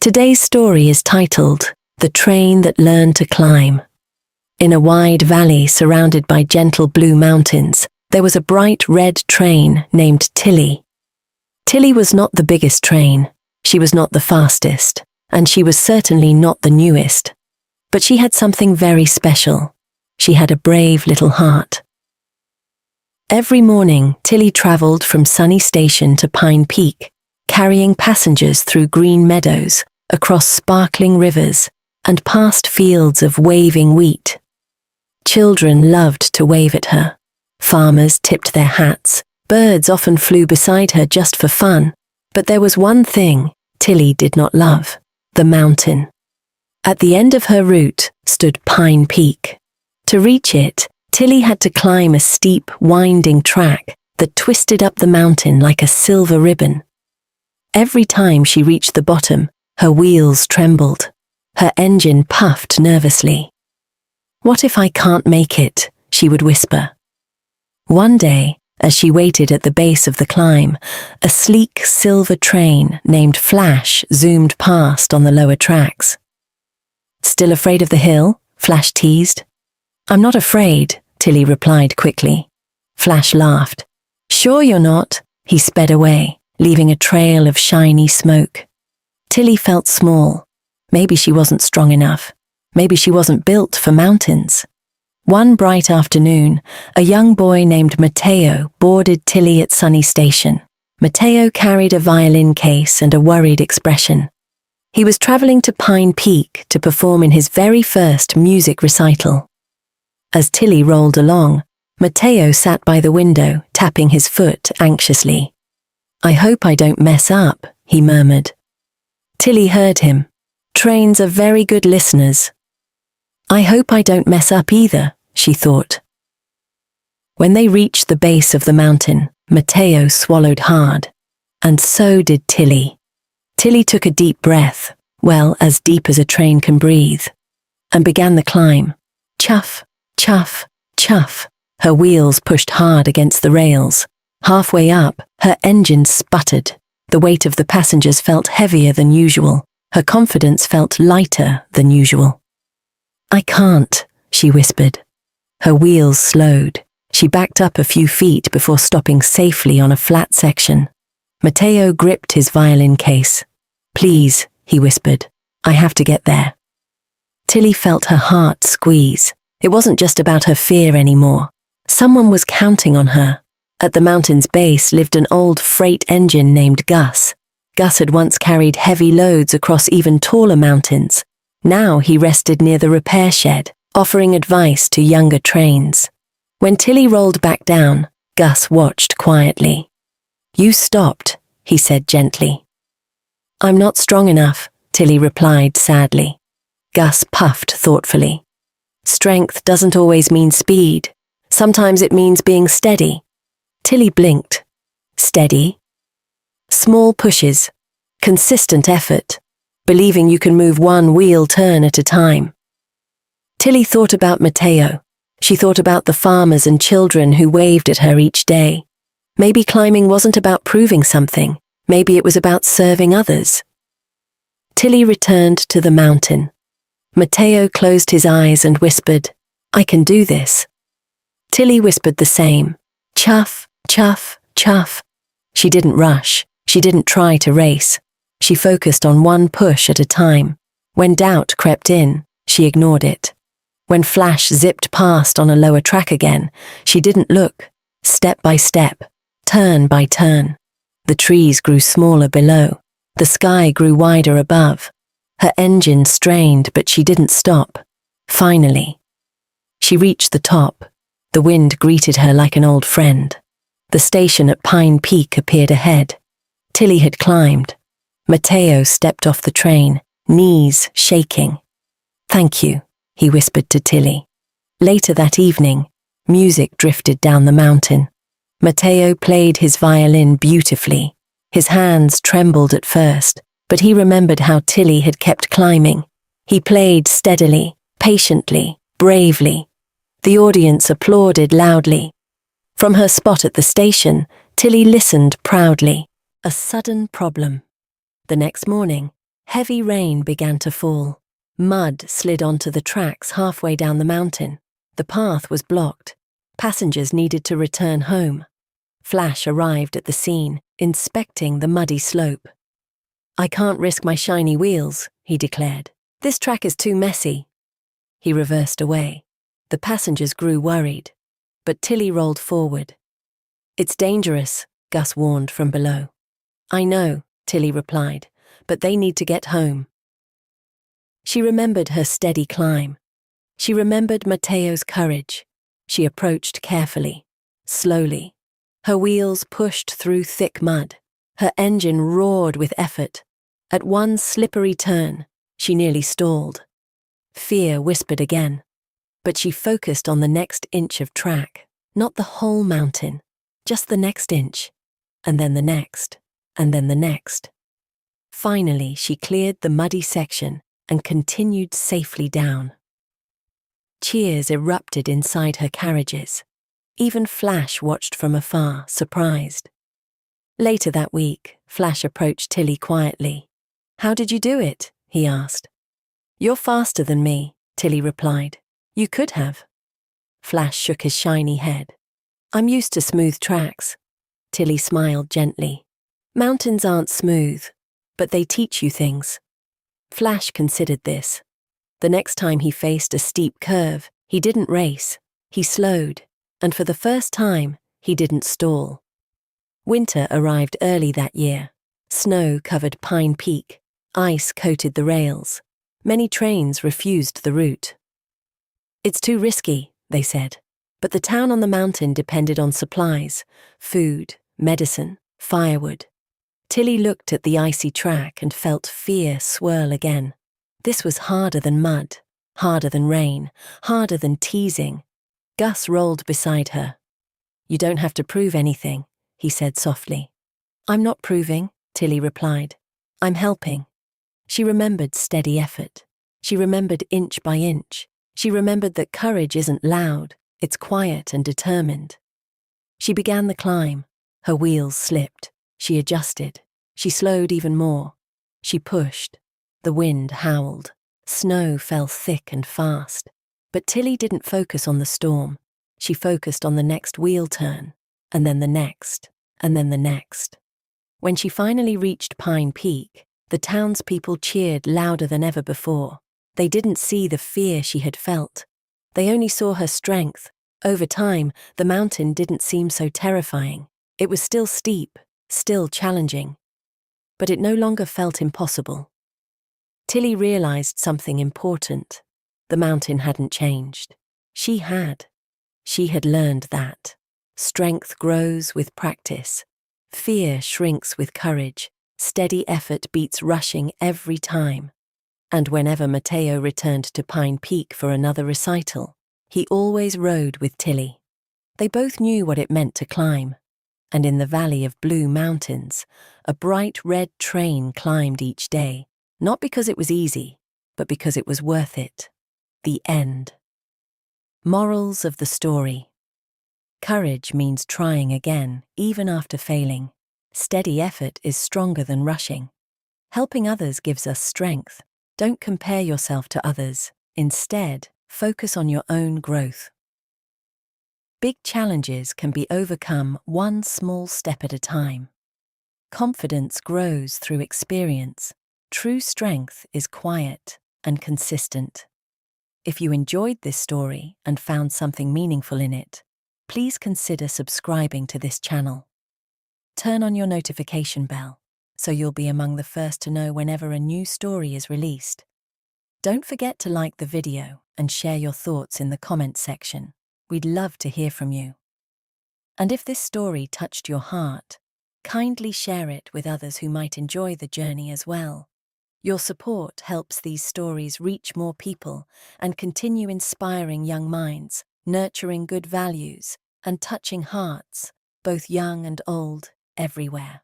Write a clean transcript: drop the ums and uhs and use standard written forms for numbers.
Today's story is titled, The Train That Learned to Climb. In a wide valley surrounded by gentle blue mountains, there was a bright red train named Tilly. Tilly was not the biggest train, she was not the fastest, and she was certainly not the newest. But she had something very special. She had a brave little heart. Every morning, Tilly travelled from Sunny Station to Pine Peak, carrying passengers through green meadows, across sparkling rivers, and past fields of waving wheat. Children loved to wave at her. Farmers tipped their hats. Birds often flew beside her just for fun. But there was one thing Tilly did not love: the mountain. At the end of her route stood Pine Peak. To reach it, Tilly had to climb a steep, winding track that twisted up the mountain like a silver ribbon. Every time she reached the bottom, her wheels trembled. Her engine puffed nervously. "What if I can't make it?" she would whisper. One day, as she waited at the base of the climb, a sleek silver train named Flash zoomed past on the lower tracks. "Still afraid of the hill?" Flash teased. "I'm not afraid," Tilly replied quickly. Flash laughed. "Sure you're not?" He sped away, leaving a trail of shiny smoke. Tilly felt small. Maybe she wasn't strong enough. Maybe she wasn't built for mountains. One bright afternoon, a young boy named Mateo boarded Tilly at Sunny Station. Mateo carried a violin case and a worried expression. He was travelling to Pine Peak to perform in his very first music recital. As Tilly rolled along, Mateo sat by the window, tapping his foot anxiously. "I hope I don't mess up," he murmured. Tilly heard him. Trains are very good listeners. "I hope I don't mess up either," she thought. When they reached the base of the mountain, Mateo swallowed hard. And so did Tilly. Tilly took a deep breath, well, as deep as a train can breathe, and began the climb. Chuff, chuff, chuff. Her wheels pushed hard against the rails. Halfway up, her engine sputtered. The weight of the passengers felt heavier than usual. Her confidence felt lighter than usual. "I can't," she whispered. Her wheels slowed. She backed up a few feet before stopping safely on a flat section. Mateo gripped his violin case. "Please," he whispered, "I have to get there." Tilly felt her heart squeeze. It wasn't just about her fear anymore. Someone was counting on her. At the mountain's base lived an old freight engine named Gus. Gus had once carried heavy loads across even taller mountains. Now he rested near the repair shed, offering advice to younger trains. When Tilly rolled back down, Gus watched quietly. "You stopped," he said gently. "I'm not strong enough," Tilly replied sadly. Gus puffed thoughtfully. "Strength doesn't always mean speed. Sometimes it means being steady." Tilly blinked. Steady? Small pushes, consistent effort, believing you can move one wheel turn at a time. Tilly thought about Mateo. She thought about the farmers and children who waved at her each day. Maybe climbing wasn't about proving something. Maybe it was about serving others. Tilly returned to the mountain. Mateo closed his eyes and whispered, "I can do this." Tilly whispered the same. Chuff, chuff, chuff. She didn't rush. She didn't try to race. She focused on one push at a time. When doubt crept in, she ignored it. When Flash zipped past on a lower track again, she didn't look. Step by step, turn by turn. The trees grew smaller below. The sky grew wider above. Her engine strained, but she didn't stop. Finally, she reached the top. The wind greeted her like an old friend. The station at Pine Peak appeared ahead. Tilly had climbed. Mateo stepped off the train, knees shaking. "Thank you," he whispered to Tilly. Later that evening, music drifted down the mountain. Mateo played his violin beautifully. His hands trembled at first, but he remembered how Tilly had kept climbing. He played steadily, patiently, bravely. The audience applauded loudly. From her spot at the station, Tilly listened proudly. A sudden problem. The next morning, Heavy rain began to fall. Mud slid onto the tracks halfway down the mountain. The path was blocked. Passengers needed to return home. Flash arrived at the scene, inspecting the muddy slope. "I can't risk my shiny wheels," he declared. "This track is too messy." He reversed away. The passengers grew worried, but Tilly rolled forward. "It's dangerous," Gus warned from below. "I know," Tilly replied, "but they need to get home." She remembered her steady climb. She remembered Mateo's courage. She approached carefully, slowly. Her wheels pushed through thick mud. Her engine roared with effort. At one slippery turn, she nearly stalled. Fear whispered again, but she focused on the next inch of track, not the whole mountain, just the next inch, and then the next, and then the next. Finally, she cleared the muddy section and continued safely down. Cheers erupted inside her carriages. Even Flash watched from afar, surprised. Later that week, Flash approached Tilly quietly. "How did you do it?" he asked. "You're faster than me," Tilly replied. "You could have." Flash shook his shiny head. "I'm used to smooth tracks." Tilly smiled gently. "Mountains aren't smooth, but they teach you things." Flash considered this. The next time he faced a steep curve, he didn't race. He slowed, and for the first time, he didn't stall. Winter arrived early that year. Snow covered Pine Peak. Ice coated the rails. Many trains refused the route. "It's too risky," they said. But the town on the mountain depended on supplies, food, medicine, firewood. Tilly looked at the icy track and felt fear swirl again. This was harder than mud, harder than rain, harder than teasing. Gus rolled beside her. "You don't have to prove anything," he said softly. "I'm not proving," Tilly replied. "I'm helping." She remembered steady effort. She remembered inch by inch. She remembered that courage isn't loud, it's quiet and determined. She began the climb. Her wheels slipped. She adjusted. She slowed even more. She pushed. The wind howled. Snow fell thick and fast. But Tilly didn't focus on the storm. She focused on the next wheel turn, and then the next, and then the next. When she finally reached Pine Peak, the townspeople cheered louder than ever before. They didn't see the fear she had felt. They only saw her strength. Over time, the mountain didn't seem so terrifying. It was still steep, still challenging. But it no longer felt impossible. Tilly realized something important. The mountain hadn't changed. She had. She had learned that. Strength grows with practice. Fear shrinks with courage. Steady effort beats rushing every time. And whenever Mateo returned to Pine Peak for another recital, he always rode with Tilly. They both knew what it meant to climb. And in the Valley of Blue Mountains, a bright red train climbed each day, not because it was easy, but because it was worth it. The end. Morals of the story. Courage means trying again, even after failing. Steady effort is stronger than rushing. Helping others gives us strength. Don't compare yourself to others. Instead, focus on your own growth. Big challenges can be overcome one small step at a time. Confidence grows through experience. True strength is quiet and consistent. If you enjoyed this story and found something meaningful in it, please consider subscribing to this channel. Turn on your notification bell so you'll be among the first to know whenever a new story is released. Don't forget to like the video and share your thoughts in the comment section. We'd love to hear from you. And if this story touched your heart, kindly share it with others who might enjoy the journey as well. Your support helps these stories reach more people and continue inspiring young minds, nurturing good values, and touching hearts, both young and old, everywhere.